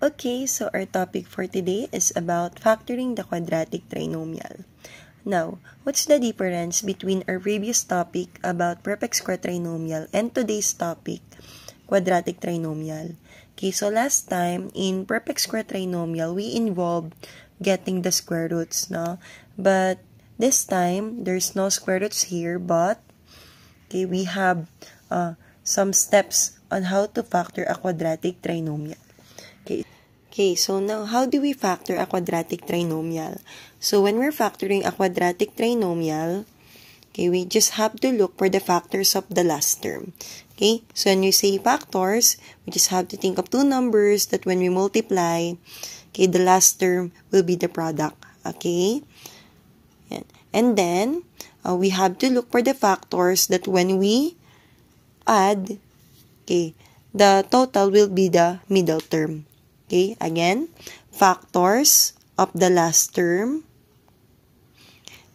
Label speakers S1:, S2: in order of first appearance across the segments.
S1: Okay, so our topic for today is about factoring the quadratic trinomial. Now, what's the difference between our previous topic about perfect square trinomial and today's topic, quadratic trinomial? Okay, so last time, in perfect square trinomial, we involved getting the square roots, no? But this time, there's no square roots here, but okay, we have some steps on how to factor a quadratic trinomial. Okay, so now how do we factor a quadratic trinomial? So when we're factoring a quadratic trinomial, okay, we just have to look for the factors of the last term. Okay, so when you say factors, we just have to think of two numbers that when we multiply, okay, the last term will be the product. Okay, and then we have to look for the factors that when we add, okay, the total will be the middle term. Okay, again, factors of the last term,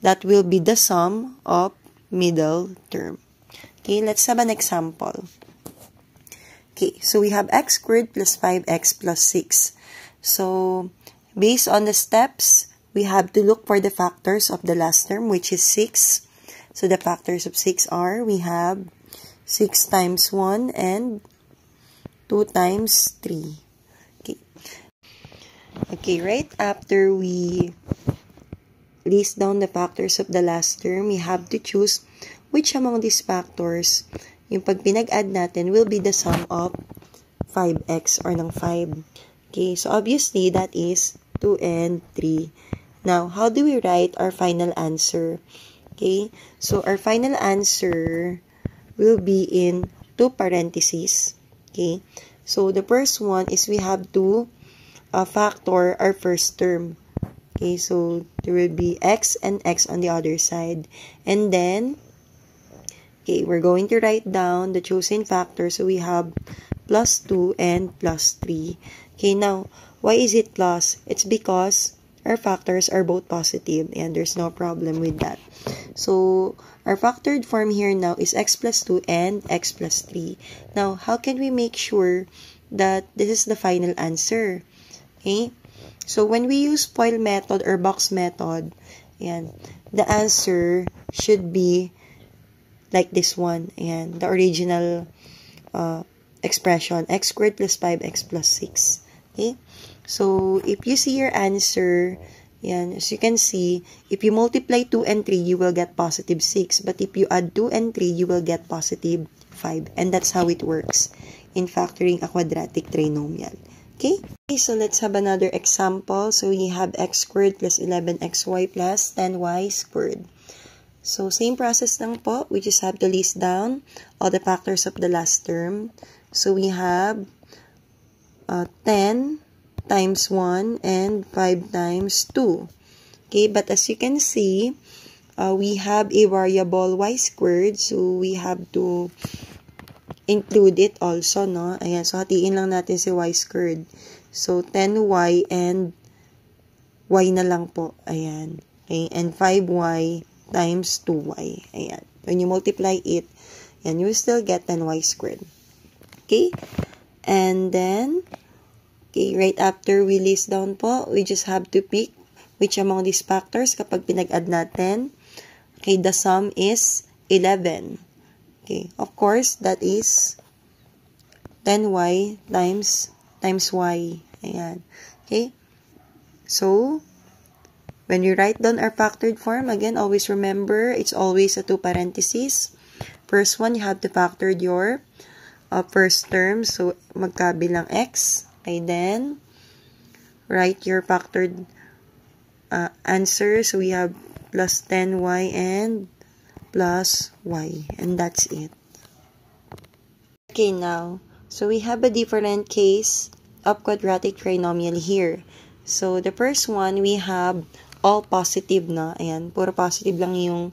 S1: that will be the sum of middle term. Okay, let's have an example. Okay, so we have x squared plus 5x plus 6. So, based on the steps, we have to look for the factors of the last term, which is 6. So, the factors of 6 are, we have 6 times 1 and 2 times 3. Okay, right after we list down the factors of the last term, we have to choose which among these factors, yung pag pinag-add natin, will be the sum of 5x or ng 5. Okay, so obviously, that is 2 and 3. Now, how do we write our final answer? Okay, so our final answer will be in 2 parentheses. Okay, so the first one is we have to factor our first term. Okay, so there will be x and x on the other side. And then, okay, we're going to write down the chosen factor. So we have plus 2 and plus 3. Okay, now, why is it plus? It's because our factors are both positive and there's no problem with that. So, our factored form here now is x plus 2 and x plus 3. Now, how can we make sure that this is the final answer? Okay, so when we use FOIL method or box method, ayan, the answer should be like this one. Ayan, the original expression, x squared plus 5x plus 6. Okay, so if you see your answer, ayan, as you can see, if you multiply 2 and 3, you will get positive 6. But if you add 2 and 3, you will get positive 5. And that's how it works in factoring a quadratic trinomial. Okay, so let's have another example. So we have x squared plus 11xy plus 10y squared. So same process lang po. We just have to list down all the factors of the last term. So we have 10 times 1 and 5 times 2. Okay, but as you can see, we have a variable y squared. So we have to include it also, no? Ayan, so hatiin lang natin si y squared. So, 10y and y na lang po. Ayan. Okay, and 5y times 2y. Ayan. When you multiply it, ayan, you will still get 10y squared. Okay? And then, okay, right after we list down po, we just have to pick which among these factors kapag pinag-add natin. Okay, the sum is 11. Okay, of course, that is 10y times y. Ayan. Okay? So, when you write down our factored form, again, always remember, it's always a 2 parentheses. First one, you have to factor your first term. So, magkabilang x. Okay, then, write your factored answer. So, we have plus 10y and plus y, and that's it. Okay, now, so we have a different case of quadratic trinomial here. So, the first one, we have all positive na. Ayan, puro positive lang yung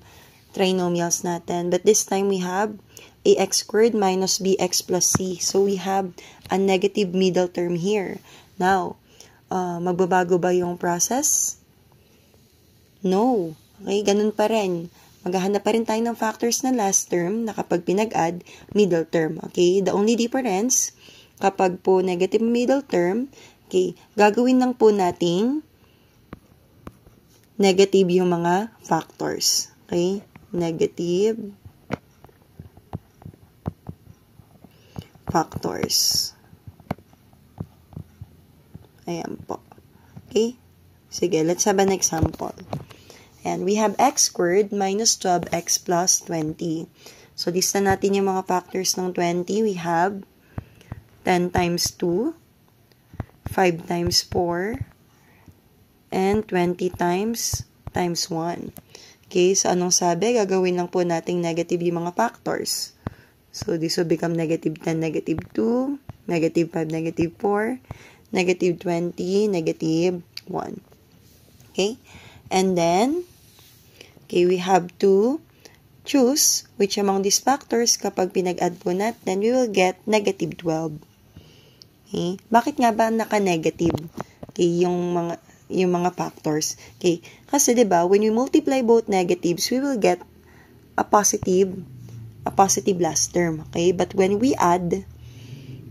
S1: trinomials natin. But this time, we have ax squared minus bx plus c. So, we have a negative middle term here. Now, magbabago ba yung process? No. Okay, ganun pa rin. Maghahanap pa rin tayo ng factors na last term na kapag pinag-add, middle term. Okay? The only difference, kapag po negative middle term, Okay, gagawin lang po nating negative yung mga factors. Okay, negative factors. Ayan po. Okay, sige, let's have an example. And we have x squared minus 12x plus 20. So, lista natin yung mga factors ng 20. We have 10 times 2, 5 times 4, and 20 times 1. Okay, so anong sabi? Gagawin lang po nating negative yung mga factors. So, this will become negative 10, negative 2, negative 5, negative 4, negative 20, negative 1. Okay, and then, okay, we have to choose which among these factors kapag pinag-add po natin, we will get negative 12. Okay, bakit nga ba naka-negative? Okay, yung mga factors. Okay, kasi 'di ba, when we multiply both negatives, we will get a positive last term. Okay, but when we add,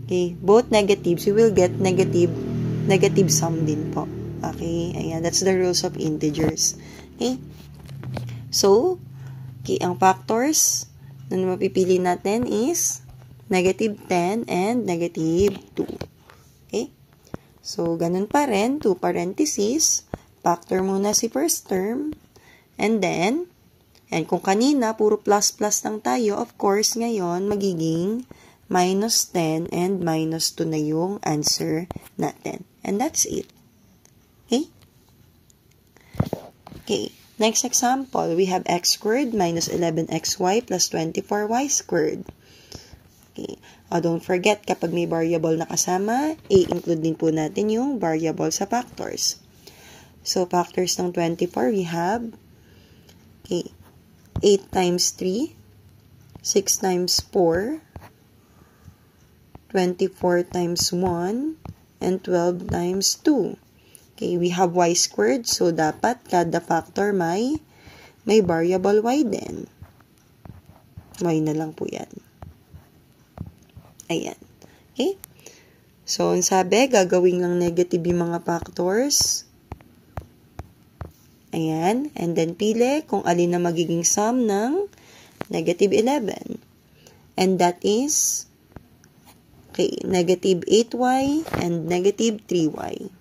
S1: okay, both negatives, we will get negative sum din po. Okay, ayan, that's the rules of integers. Okay, so, okay, ang factors na mapipili natin is negative 10 and negative 2. Okay, so, ganun pa rin, 2 parentheses, factor muna si first term, and then, and kung kanina, puro plus lang tayo, of course, ngayon, magiging minus 10 and minus 2 na yung answer natin. And that's it. Okay? Okay. Next example, we have x squared minus 11xy plus 24y squared. Okay. Don't forget, kapag may variable na kasama, i-include din po natin yung variable sa factors. So, factors ng 24, we have, okay, 8 times 3, 6 times 4, 24 times 1, and 12 times 2. Okay, we have y squared, so dapat kada factor may variable y din. Y na lang po yan. Ayan. Okay? So, ang sabi, gagawin lang negative yung mga factors. Ayan. And then, pili kung alin na magiging sum ng negative 11. And that is, okay, negative 8y and negative 3y.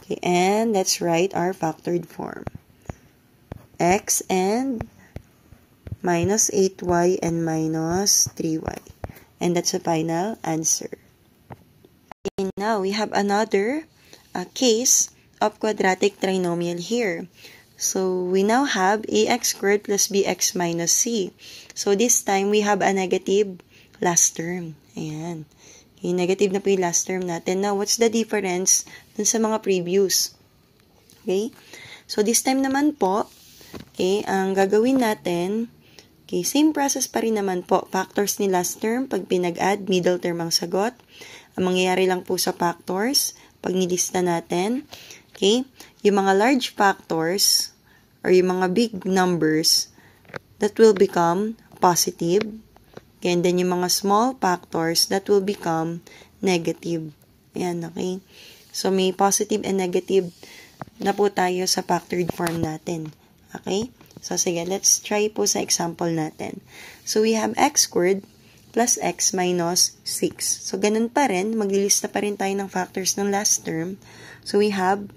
S1: Okay, and let's write our factored form. X and minus 8y and minus 3y. And that's the final answer. Okay, now we have another case of quadratic trinomial here. So, we now have ax squared plus bx minus c. So, this time, we have a negative last term. Ayan. Okay, negative na po yung last term natin. Now, what's the difference dun sa mga previous? Okay? So, this time naman po, okay, ang gagawin natin, okay, same process pa rin naman po. Factors ni last term, pag pinag-add, middle term ang sagot. Ang mangyayari lang po sa factors, pag nilista natin, okay, yung mga large factors, or yung mga big numbers, that will become positive. Okay, and then yung mga small factors, that will become negative. Ayan, okay? So, may positive and negative na po tayo sa factored form natin. Okay? So, sige, let's try po sa example natin. So, we have x squared plus x minus 6. So, ganun pa rin. Maglilista pa rin tayo ng factors ng last term. So, we have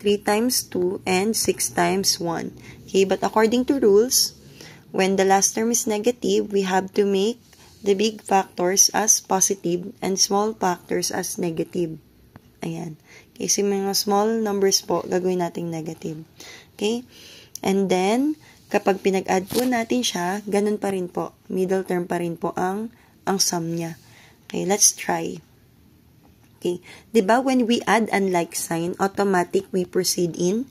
S1: 3 times 2 and 6 times 1. Okay, but according to rules, when the last term is negative, we have to make the big factors as positive and small factors as negative. Ayan. Okay, so mga small numbers po, gagawin natin negative. Okay? And then, kapag pinag-add po natin siya, ganun pa rin po. Middle term pa rin po ang sum niya. Okay, let's try. Okay. Diba when we add unlike sign, automatic we proceed in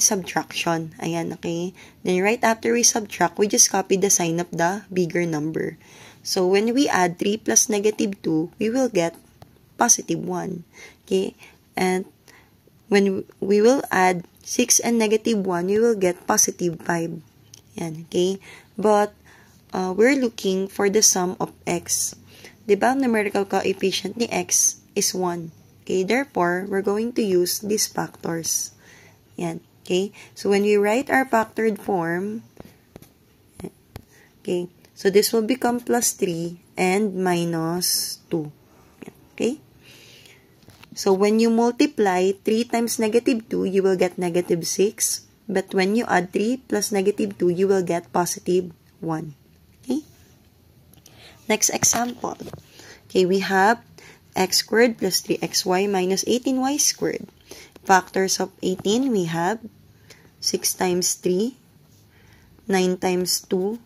S1: subtraction. Ayan, okay? Then, right after we subtract, we just copy the sign of the bigger number. So, when we add 3 plus negative 2, we will get positive 1. Okay? And, when we will add 6 and negative 1, we will get positive 5. Ayan, okay? But, we're looking for the sum of x. Diba, numerical coefficient ni x is 1. Okay, therefore, we're going to use these factors. Yan. Okay, so when we write our factored form, okay, so this will become plus 3 and minus 2. Okay, so when you multiply 3 times negative 2, you will get negative 6. But when you add 3 plus negative 2, you will get positive 1. Okay, next example. Okay, we have x squared plus 3xy minus 18y squared. Factors of 18, we have 6 times 3, 9 times 2,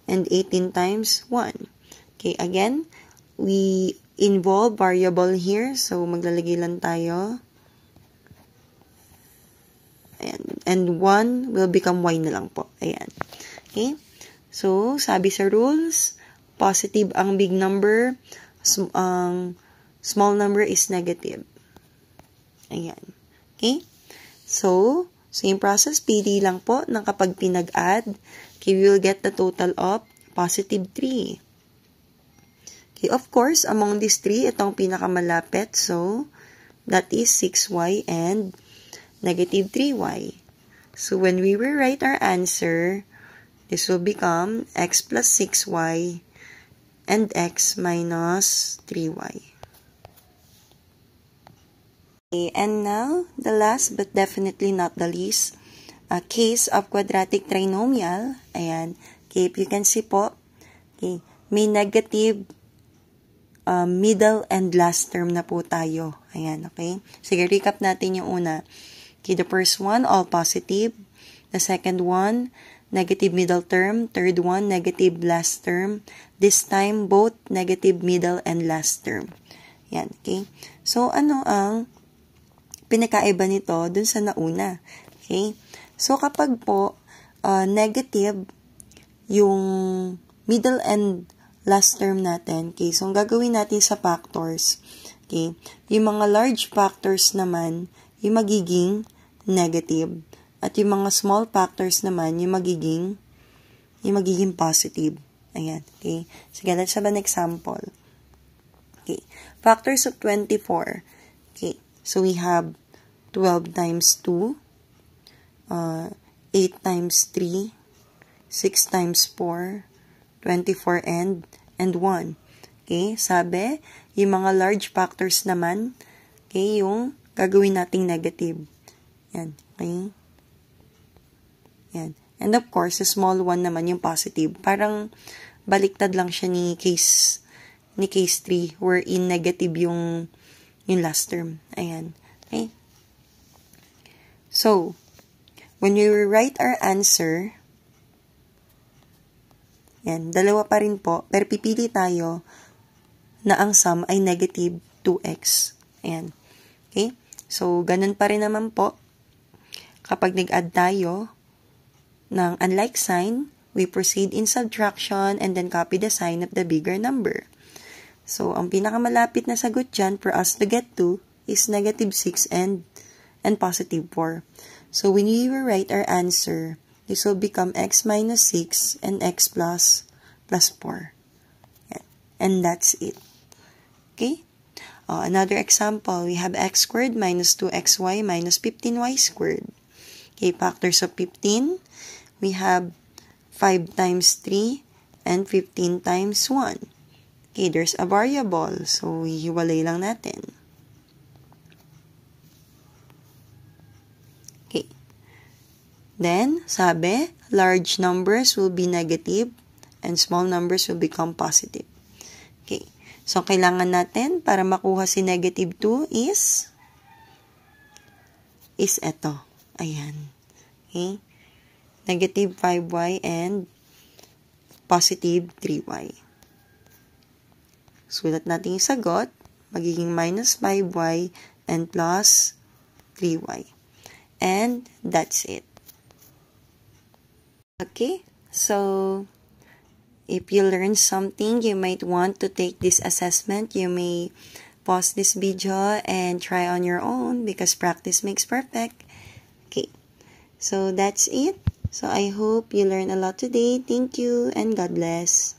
S1: and 18 times 1. Okay, again, we involve variable here. So, maglalagay lang tayo. Ayan. And 1 will become y na lang po. Ayan. Okay. So, sabi sa rules, positive ang big number, small number is negative. Ayan. Okay. So, same process, pili lang po ng kapag pinag-add, okay, we will get the total of positive 3. Okay, of course, among these 3, itong pinakamalapit. So, that is 6y and negative 3y. So, when we will write our answer, this will become x plus 6y and x minus 3y. Okay, and now, the last but definitely not the least, a case of quadratic trinomial. Ayan. Okay, if you can see po, okay, may negative middle and last term na po tayo. Ayan, okay? Sige, recap natin yung una. Okay, the first one, all positive. The second one, negative middle term. Third one, negative last term. This time, both negative middle and last term. Ayan, okay? So, ano ang pinakaiba nito dun sa nauna? Okay? So, kapag po negative yung middle and last term natin, okay, so ang gagawin natin sa factors, okay, yung mga large factors naman, yung magiging negative. At yung mga small factors naman, yung magiging positive. Ayan, okay. Sige, let's have an example. Okay, factors of 24. Okay, so we have 12 times 2, 8 times 3, 6 times 4, 24 and 1. Okay, sabi, yung mga large factors naman, okay, yung gagawin nating negative. Yan, okay. Yan. And of course, the small one naman yung positive. Parang baliktad lang siya ni case 3 wherein negative yung last term. Ayan. Okay. So, when we write our answer, yan, dalawa pa rin po, pero pipili tayo na ang sum ay negative 2x. Ayan. Okay? So, ganun pa rin naman po. Kapag nag-add tayo ng unlike sign, we proceed in subtraction and then copy the sign of the bigger number. So, ang pinakamalapit na sagot dyan for us to get to is negative 6 and positive 4. So, when we write our answer, this will become x minus 6 and x plus 4. And that's it. Okay? Another example, we have x squared minus 2xy minus 15y squared. Okay, factors of 15, we have 5 times 3 and 15 times 1. Okay, there's a variable, so hiwalay lang natin. Okay. Then, sabi, large numbers will be negative and small numbers will become positive. Okay. So, kailangan natin para makuha si negative 2 is eto. Ayan. Okay. Negative 5y and positive 3y. Sulat natin yung sagot. Magiging minus 5y and plus 3y. And that's it. Okay. So, if you learned something, you might want to take this assessment. You may pause this video and try on your own because practice makes perfect. Okay. So, that's it. So, I hope you learned a lot today. Thank you and God bless.